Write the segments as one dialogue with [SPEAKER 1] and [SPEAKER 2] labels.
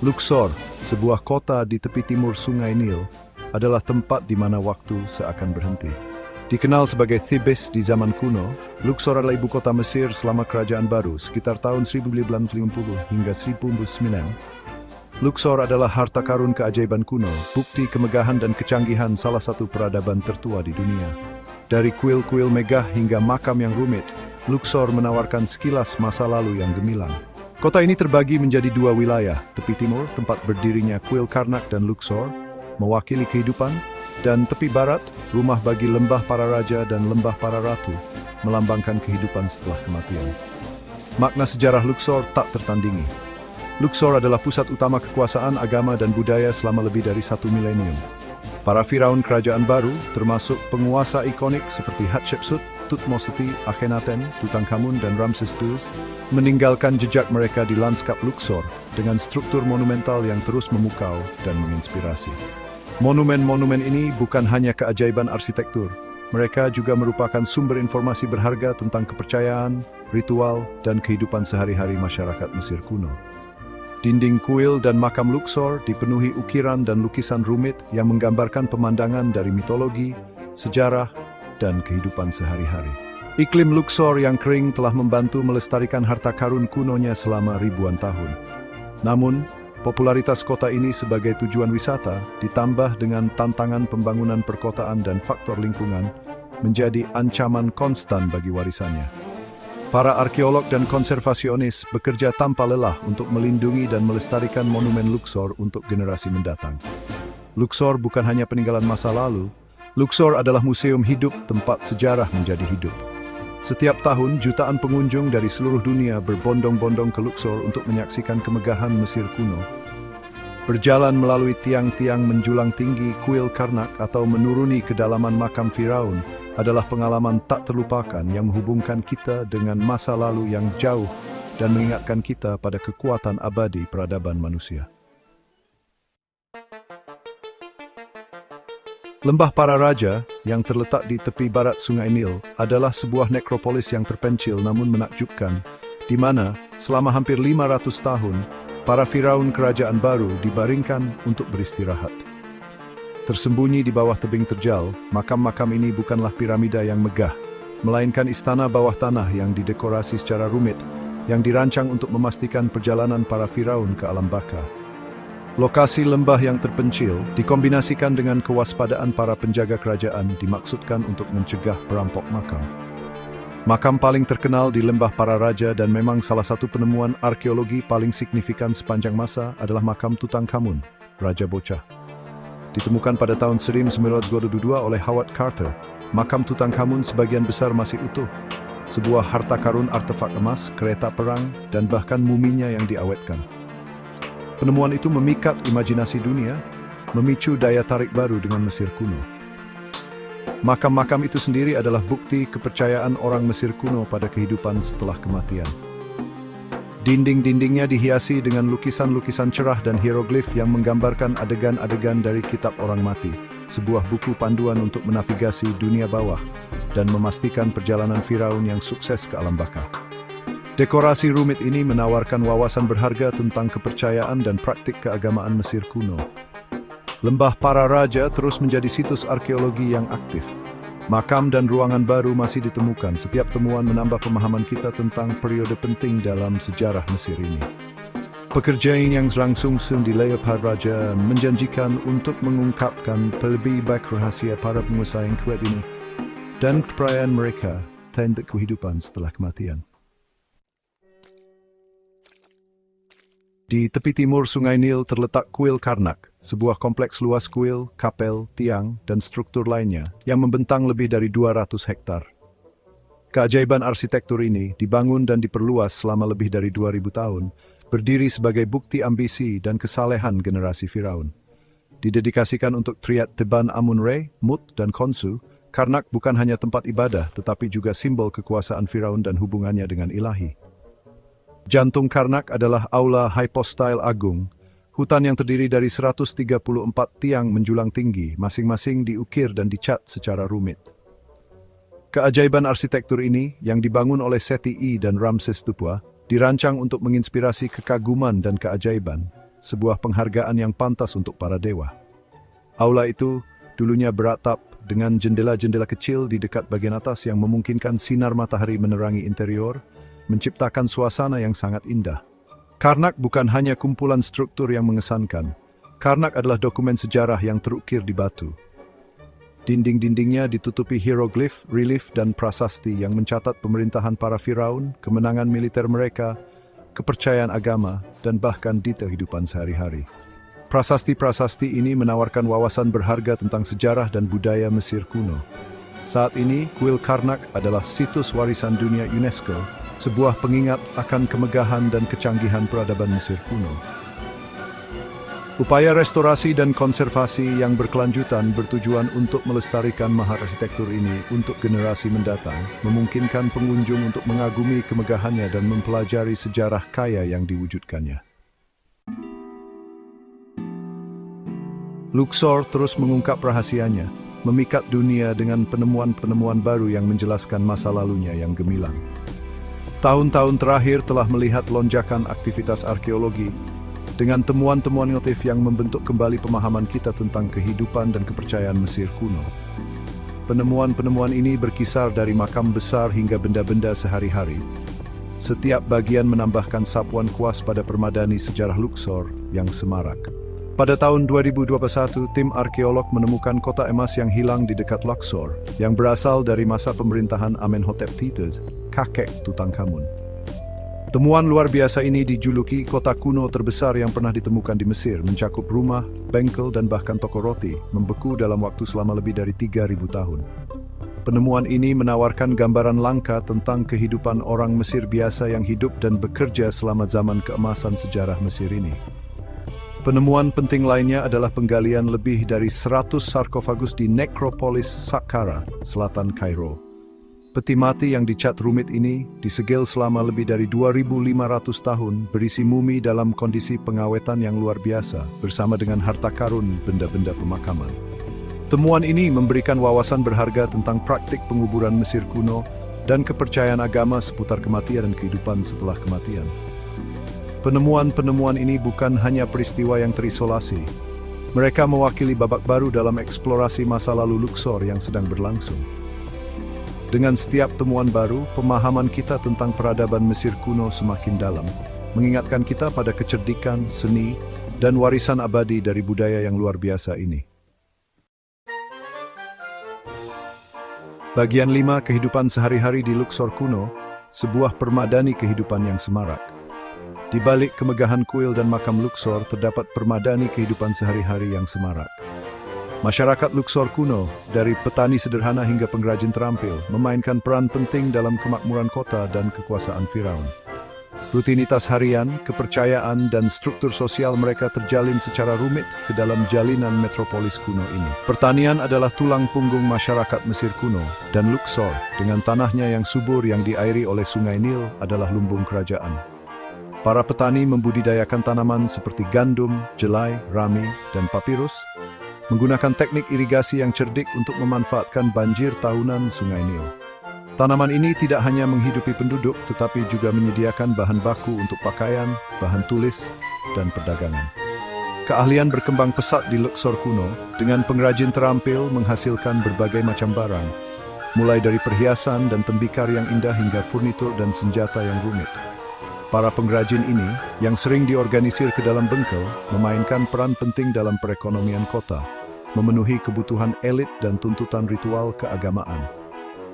[SPEAKER 1] Luxor, sebuah kota di tepi timur Sungai Nil, adalah tempat di mana waktu seakan berhenti. Dikenal sebagai Thebes di zaman kuno, Luxor adalah ibu kota Mesir selama Kerajaan Baru sekitar tahun 1950 hingga 1909. Luxor adalah harta karun keajaiban kuno, bukti kemegahan dan kecanggihan salah satu peradaban tertua di dunia. Dari kuil-kuil megah hingga makam yang rumit, Luxor menawarkan sekilas masa lalu yang gemilang. Kota ini terbagi menjadi dua wilayah, tepi timur tempat berdirinya kuil Karnak dan Luxor, mewakili kehidupan, dan tepi barat, rumah bagi lembah para raja dan lembah para ratu, melambangkan kehidupan setelah kematian. Makna sejarah Luxor tak tertandingi. Luxor adalah pusat utama kekuasaan, agama, dan budaya selama lebih dari 1 milenium. Para firaun kerajaan baru, termasuk penguasa ikonik seperti Hatshepsut, Thutmose I, Akhenaten, Tutankhamun, dan Ramses II, meninggalkan jejak mereka di lanskap Luxor dengan struktur monumental yang terus memukau dan menginspirasi. Monumen-monumen ini bukan hanya keajaiban arsitektur, mereka juga merupakan sumber informasi berharga tentang kepercayaan, ritual, dan kehidupan sehari-hari masyarakat Mesir kuno. Dinding kuil dan makam Luxor dipenuhi ukiran dan lukisan rumit yang menggambarkan pemandangan dari mitologi, sejarah, dan kehidupan sehari-hari. Iklim Luxor yang kering telah membantu melestarikan harta karun kunonya selama ribuan tahun. Namun, popularitas kota ini sebagai tujuan wisata ditambah dengan tantangan pembangunan perkotaan dan faktor lingkungan menjadi ancaman konstan bagi warisannya. Para arkeolog dan konservasionis bekerja tanpa lelah untuk melindungi dan melestarikan monumen Luxor untuk generasi mendatang. Luxor bukan hanya peninggalan masa lalu, Luxor adalah museum hidup tempat sejarah menjadi hidup. Setiap tahun, jutaan pengunjung dari seluruh dunia berbondong-bondong ke Luxor untuk menyaksikan kemegahan Mesir kuno. Berjalan melalui tiang-tiang menjulang tinggi kuil Karnak atau menuruni kedalaman makam Firaun adalah pengalaman tak terlupakan yang menghubungkan kita dengan masa lalu yang jauh dan mengingatkan kita pada kekuatan abadi peradaban manusia. Lembah Para Raja, yang terletak di tepi barat Sungai Nil, adalah sebuah nekropolis yang terpencil namun menakjubkan, di mana, selama hampir 500 tahun, para firaun kerajaan baru dibaringkan untuk beristirahat. Tersembunyi di bawah tebing terjal, makam-makam ini bukanlah piramida yang megah, melainkan istana bawah tanah yang didekorasi secara rumit, yang dirancang untuk memastikan perjalanan para firaun ke alam baka. Lokasi lembah yang terpencil dikombinasikan dengan kewaspadaan para penjaga kerajaan dimaksudkan untuk mencegah perampok makam. Makam paling terkenal di Lembah Para Raja dan memang salah satu penemuan arkeologi paling signifikan sepanjang masa adalah makam Tutankhamun, Raja Bocah. Ditemukan pada tahun 1922 oleh Howard Carter, makam Tutankhamun sebagian besar masih utuh. Sebuah harta karun artefak emas, kereta perang, dan bahkan muminya yang diawetkan. Penemuan itu memikat imajinasi dunia, memicu daya tarik baru dengan Mesir kuno. Makam-makam itu sendiri adalah bukti kepercayaan orang Mesir kuno pada kehidupan setelah kematian. Dinding-dindingnya dihiasi dengan lukisan-lukisan cerah dan hieroglif yang menggambarkan adegan-adegan dari Kitab Orang Mati, sebuah buku panduan untuk menavigasi dunia bawah dan memastikan perjalanan Firaun yang sukses ke alam baka. Dekorasi rumit ini menawarkan wawasan berharga tentang kepercayaan dan praktik keagamaan Mesir kuno. Lembah Para Raja terus menjadi situs arkeologi yang aktif. Makam dan ruangan baru masih ditemukan. Setiap temuan menambah pemahaman kita tentang periode penting dalam sejarah Mesir ini. Pekerjaan yang langsung di Lembah Para Raja menjanjikan untuk mengungkapkan lebih baik rahasia para pengusaha yang kuat ini dan kepercayaan mereka tentang kehidupan setelah kematian. Di tepi timur Sungai Nil terletak kuil Karnak, sebuah kompleks luas kuil, kapel, tiang, dan struktur lainnya yang membentang lebih dari 200 hektar. Keajaiban arsitektur ini dibangun dan diperluas selama lebih dari 2000 tahun, berdiri sebagai bukti ambisi dan kesalehan generasi Firaun. Didedikasikan untuk triad Theban Amun-Re, Mut, dan Khonsu, Karnak bukan hanya tempat ibadah tetapi juga simbol kekuasaan Firaun dan hubungannya dengan ilahi. Jantung Karnak adalah aula hypostyle agung, hutan yang terdiri dari 134 tiang menjulang tinggi, masing-masing diukir dan dicat secara rumit. Keajaiban arsitektur ini, yang dibangun oleh Seti I dan Ramses II, dirancang untuk menginspirasi kekaguman dan keajaiban, sebuah penghargaan yang pantas untuk para dewa. Aula itu dulunya beratap dengan jendela-jendela kecil di dekat bagian atas yang memungkinkan sinar matahari menerangi interior, menciptakan suasana yang sangat indah. Karnak bukan hanya kumpulan struktur yang mengesankan. Karnak adalah dokumen sejarah yang terukir di batu. Dinding-dindingnya ditutupi hieroglif, relief, dan prasasti yang mencatat pemerintahan para Firaun, kemenangan militer mereka, kepercayaan agama, dan bahkan detail kehidupan sehari-hari. Prasasti-prasasti ini menawarkan wawasan berharga tentang sejarah dan budaya Mesir kuno. Saat ini, kuil Karnak adalah situs warisan dunia UNESCO, sebuah pengingat akan kemegahan dan kecanggihan peradaban Mesir kuno. Upaya restorasi dan konservasi yang berkelanjutan bertujuan untuk melestarikan mahar arsitektur ini untuk generasi mendatang, memungkinkan pengunjung untuk mengagumi kemegahannya dan mempelajari sejarah kaya yang diwujudkannya. Luxor terus mengungkap rahasianya, memikat dunia dengan penemuan-penemuan baru yang menjelaskan masa lalunya yang gemilang. Tahun-tahun terakhir telah melihat lonjakan aktivitas arkeologi, dengan temuan-temuan motif yang membentuk kembali pemahaman kita tentang kehidupan dan kepercayaan Mesir kuno. Penemuan-penemuan ini berkisar dari makam besar hingga benda-benda sehari-hari. Setiap bagian menambahkan sapuan kuas pada permadani sejarah Luxor yang semarak. Pada tahun 2021, tim arkeolog menemukan kota emas yang hilang di dekat Luxor, yang berasal dari masa pemerintahan Amenhotep III, kakek Tutankhamun. Temuan luar biasa ini dijuluki kota kuno terbesar yang pernah ditemukan di Mesir, mencakup rumah, bengkel, dan bahkan toko roti, membeku dalam waktu selama lebih dari 3.000 tahun. Penemuan ini menawarkan gambaran langka tentang kehidupan orang Mesir biasa yang hidup dan bekerja selama zaman keemasan sejarah Mesir ini. Penemuan penting lainnya adalah penggalian lebih dari 100 sarkofagus di Nekropolis Saqqara, selatan Kairo. Peti mati yang dicat rumit ini disegel selama lebih dari 2.500 tahun, berisi mumi dalam kondisi pengawetan yang luar biasa, bersama dengan harta karun benda-benda pemakaman. Temuan ini memberikan wawasan berharga tentang praktik penguburan Mesir kuno dan kepercayaan agama seputar kematian dan kehidupan setelah kematian. Penemuan-penemuan ini bukan hanya peristiwa yang terisolasi. Mereka mewakili babak baru dalam eksplorasi masa lalu Luxor yang sedang berlangsung. Dengan setiap temuan baru, pemahaman kita tentang peradaban Mesir kuno semakin dalam, mengingatkan kita pada kecerdikan, seni, dan warisan abadi dari budaya yang luar biasa ini. Bagian 5, kehidupan sehari-hari di Luxor kuno, sebuah permadani kehidupan yang semarak. Di balik kemegahan kuil dan makam Luxor terdapat permadani kehidupan sehari-hari yang semarak. Masyarakat Luxor kuno, dari petani sederhana hingga pengrajin terampil, memainkan peran penting dalam kemakmuran kota dan kekuasaan Firaun. Rutinitas harian, kepercayaan, dan struktur sosial mereka terjalin secara rumit ke dalam jalinan metropolis kuno ini. Pertanian adalah tulang punggung masyarakat Mesir kuno, dan Luxor, dengan tanahnya yang subur yang diairi oleh Sungai Nil, adalah lumbung kerajaan. Para petani membudidayakan tanaman seperti gandum, jelai, rami, dan papirus, menggunakan teknik irigasi yang cerdik untuk memanfaatkan banjir tahunan Sungai Nil. Tanaman ini tidak hanya menghidupi penduduk, tetapi juga menyediakan bahan baku untuk pakaian, bahan tulis, dan perdagangan. Keahlian berkembang pesat di Luxor kuno, dengan pengrajin terampil menghasilkan berbagai macam barang, mulai dari perhiasan dan tembikar yang indah hingga furnitur dan senjata yang rumit. Para pengrajin ini, yang sering diorganisir ke dalam bengkel, memainkan peran penting dalam perekonomian kota, memenuhi kebutuhan elit dan tuntutan ritual keagamaan.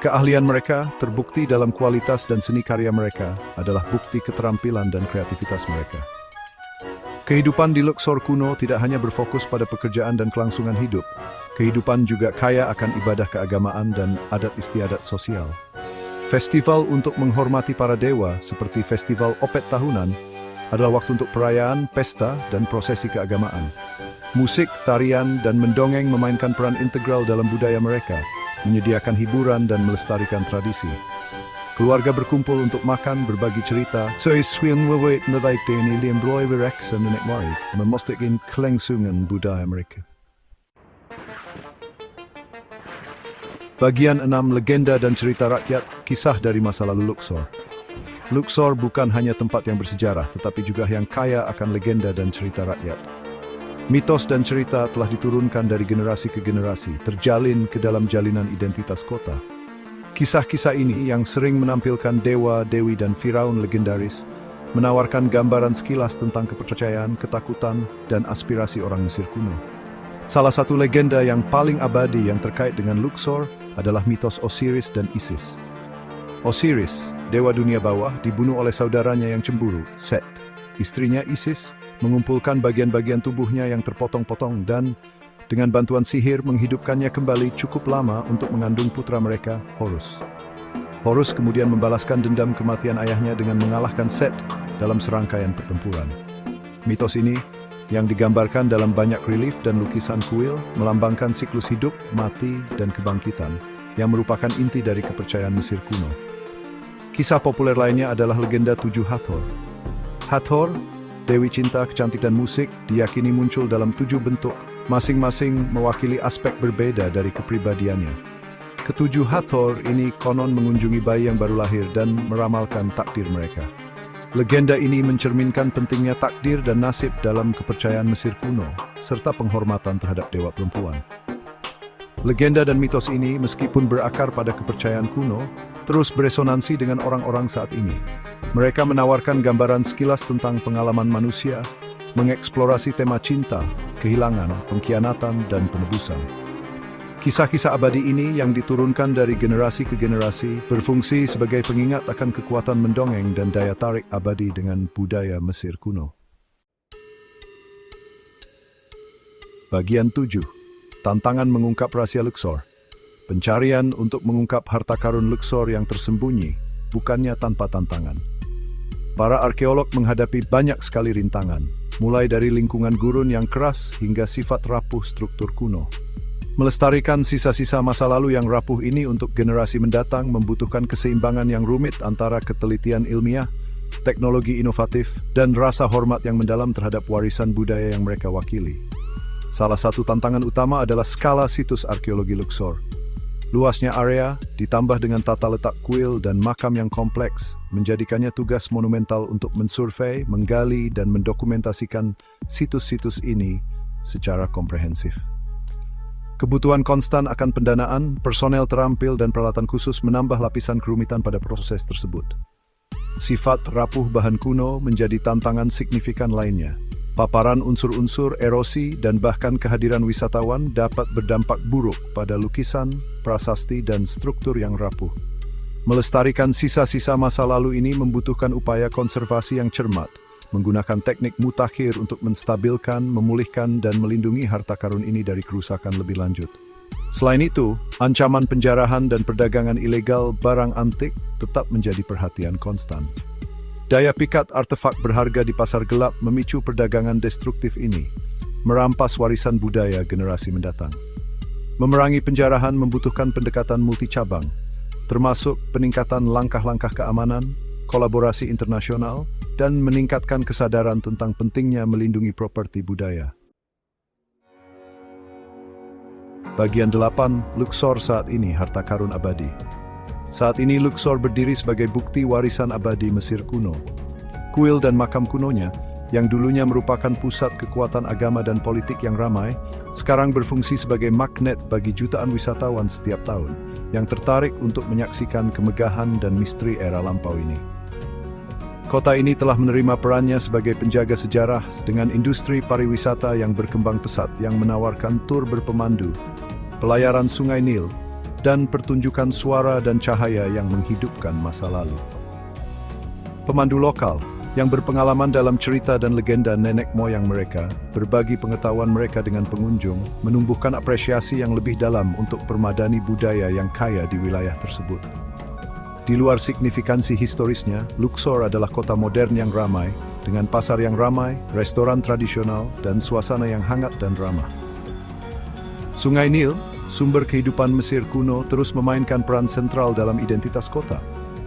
[SPEAKER 1] Keahlian mereka, terbukti dalam kualitas dan seni karya mereka, adalah bukti keterampilan dan kreativitas mereka. Kehidupan di Luxor kuno tidak hanya berfokus pada pekerjaan dan kelangsungan hidup. Kehidupan juga kaya akan ibadah keagamaan dan adat istiadat sosial. Festival untuk menghormati para dewa, seperti festival Opet tahunan, adalah waktu untuk perayaan, pesta, dan prosesi keagamaan. Musik, tarian, dan mendongeng memainkan peran integral dalam budaya mereka, menyediakan hiburan dan melestarikan tradisi. Keluarga berkumpul untuk makan, berbagi cerita, memastikan kelangsungan budaya mereka. Bagian 6, legenda dan cerita rakyat, kisah dari masa lalu Luxor. Luxor bukan hanya tempat yang bersejarah, tetapi juga yang kaya akan legenda dan cerita rakyat. Mitos dan cerita telah diturunkan dari generasi ke generasi, terjalin ke dalam jalinan identitas kota. Kisah-kisah ini yang sering menampilkan dewa, dewi, dan firaun legendaris, menawarkan gambaran sekilas tentang kepercayaan, ketakutan, dan aspirasi orang Mesir kuno. Salah satu legenda yang paling abadi yang terkait dengan Luxor adalah mitos Osiris dan Isis. Osiris, dewa dunia bawah, dibunuh oleh saudaranya yang cemburu, Set. Istrinya Isis mengumpulkan bagian-bagian tubuhnya yang terpotong-potong dan dengan bantuan sihir menghidupkannya kembali cukup lama untuk mengandung putra mereka, Horus. Horus kemudian membalaskan dendam kematian ayahnya dengan mengalahkan Set dalam serangkaian pertempuran. Mitos ini yang digambarkan dalam banyak relief dan lukisan kuil melambangkan siklus hidup, mati, dan kebangkitan yang merupakan inti dari kepercayaan Mesir kuno. Kisah populer lainnya adalah legenda tujuh Hathor. Hathor, dewi cinta, kecantik, dan musik, diyakini muncul dalam 7 bentuk, masing-masing mewakili aspek berbeda dari kepribadiannya. Ketujuh Hathor ini konon mengunjungi bayi yang baru lahir dan meramalkan takdir mereka. Legenda ini mencerminkan pentingnya takdir dan nasib dalam kepercayaan Mesir kuno, serta penghormatan terhadap dewa perempuan. Legenda dan mitos ini, meskipun berakar pada kepercayaan kuno, terus beresonansi dengan orang-orang saat ini. Mereka menawarkan gambaran sekilas tentang pengalaman manusia, mengeksplorasi tema cinta, kehilangan, pengkhianatan, dan penebusan. Kisah-kisah abadi ini yang diturunkan dari generasi ke generasi berfungsi sebagai pengingat akan kekuatan mendongeng dan daya tarik abadi dengan budaya Mesir kuno. Bagian 7. Tantangan mengungkap rahasia Luxor. Pencarian untuk mengungkap harta karun Luxor yang tersembunyi bukannya tanpa tantangan. Para arkeolog menghadapi banyak sekali rintangan, mulai dari lingkungan gurun yang keras hingga sifat rapuh struktur kuno. Melestarikan sisa-sisa masa lalu yang rapuh ini untuk generasi mendatang membutuhkan keseimbangan yang rumit antara ketelitian ilmiah, teknologi inovatif, dan rasa hormat yang mendalam terhadap warisan budaya yang mereka wakili. Salah satu tantangan utama adalah skala situs arkeologi Luxor. Luasnya area, ditambah dengan tata letak kuil dan makam yang kompleks, menjadikannya tugas monumental untuk mensurvei, menggali, dan mendokumentasikan situs-situs ini secara komprehensif. Kebutuhan konstan akan pendanaan, personel terampil, dan peralatan khusus menambah lapisan kerumitan pada proses tersebut. Sifat rapuh bahan kuno menjadi tantangan signifikan lainnya. Paparan unsur-unsur erosi dan bahkan kehadiran wisatawan dapat berdampak buruk pada lukisan, prasasti, dan struktur yang rapuh. Melestarikan sisa-sisa masa lalu ini membutuhkan upaya konservasi yang cermat, menggunakan teknik mutakhir untuk menstabilkan, memulihkan, dan melindungi harta karun ini dari kerusakan lebih lanjut. Selain itu, ancaman penjarahan dan perdagangan ilegal barang antik tetap menjadi perhatian konstan. Daya pikat artefak berharga di pasar gelap memicu perdagangan destruktif ini, merampas warisan budaya generasi mendatang. Memerangi penjarahan membutuhkan pendekatan multicabang, termasuk peningkatan langkah-langkah keamanan, kolaborasi internasional, dan meningkatkan kesadaran tentang pentingnya melindungi properti budaya. Bagian 8, Luxor saat ini harta karun abadi. Saat ini Luxor berdiri sebagai bukti warisan abadi Mesir kuno. Kuil dan makam kunonya, yang dulunya merupakan pusat kekuatan agama dan politik yang ramai, sekarang berfungsi sebagai magnet bagi jutaan wisatawan setiap tahun, yang tertarik untuk menyaksikan kemegahan dan misteri era lampau ini. Kota ini telah menerima perannya sebagai penjaga sejarah dengan industri pariwisata yang berkembang pesat yang menawarkan tur berpemandu, pelayaran Sungai Nil, dan pertunjukan suara dan cahaya yang menghidupkan masa lalu. Pemandu lokal yang berpengalaman dalam cerita dan legenda nenek moyang mereka, berbagi pengetahuan mereka dengan pengunjung, menumbuhkan apresiasi yang lebih dalam untuk permadani budaya yang kaya di wilayah tersebut. Di luar signifikansi historisnya, Luxor adalah kota modern yang ramai, dengan pasar yang ramai, restoran tradisional, dan suasana yang hangat dan ramah. Sungai Nil, sumber kehidupan Mesir kuno, terus memainkan peran sentral dalam identitas kota.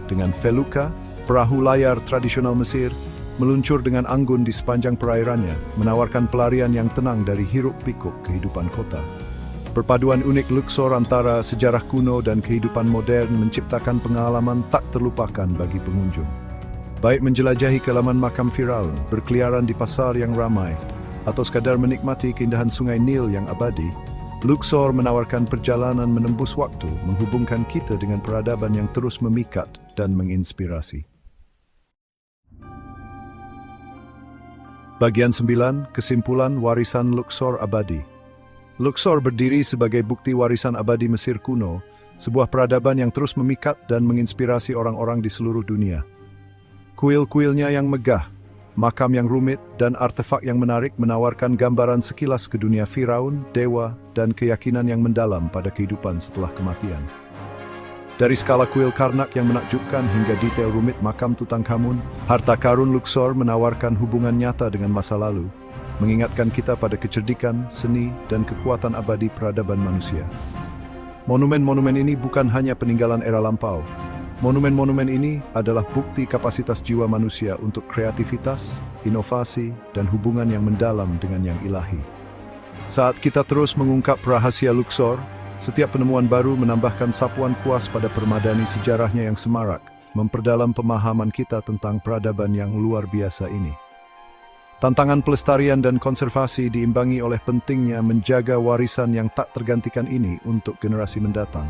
[SPEAKER 1] Dengan felucca, perahu layar tradisional Mesir, meluncur dengan anggun di sepanjang perairannya, menawarkan pelarian yang tenang dari hiruk-pikuk kehidupan kota. Perpaduan unik Luxor antara sejarah kuno dan kehidupan modern menciptakan pengalaman tak terlupakan bagi pengunjung. Baik menjelajahi kelaman makam Firaun, berkeliaran di pasar yang ramai, atau sekadar menikmati keindahan sungai Nil yang abadi, Luxor menawarkan perjalanan menembus waktu, menghubungkan kita dengan peradaban yang terus memikat dan menginspirasi. Bagian 9, Kesimpulan Warisan Luxor Abadi. Luxor berdiri sebagai bukti warisan abadi Mesir kuno, sebuah peradaban yang terus memikat dan menginspirasi orang-orang di seluruh dunia. Kuil-kuilnya yang megah, makam yang rumit, dan artefak yang menarik menawarkan gambaran sekilas ke dunia Firaun, dewa, dan keyakinan yang mendalam pada kehidupan setelah kematian. Dari skala kuil Karnak yang menakjubkan hingga detail rumit makam Tutankhamun, harta karun Luxor menawarkan hubungan nyata dengan masa lalu, mengingatkan kita pada kecerdikan, seni, dan kekuatan abadi peradaban manusia. Monumen-monumen ini bukan hanya peninggalan era lampau. Monumen-monumen ini adalah bukti kapasitas jiwa manusia untuk kreativitas, inovasi, dan hubungan yang mendalam dengan yang ilahi. Saat kita terus mengungkap rahasia Luxor, setiap penemuan baru menambahkan sapuan kuas pada permadani sejarahnya yang semarak, memperdalam pemahaman kita tentang peradaban yang luar biasa ini. Tantangan pelestarian dan konservasi diimbangi oleh pentingnya menjaga warisan yang tak tergantikan ini untuk generasi mendatang.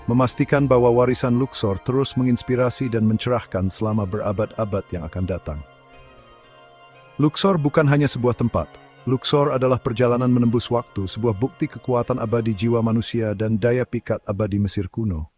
[SPEAKER 1] Memastikan bahwa warisan Luxor terus menginspirasi dan mencerahkan selama berabad-abad yang akan datang. Luxor bukan hanya sebuah tempat. Luxor adalah perjalanan menembus waktu, sebuah bukti kekuatan abadi jiwa manusia dan daya pikat abadi Mesir kuno.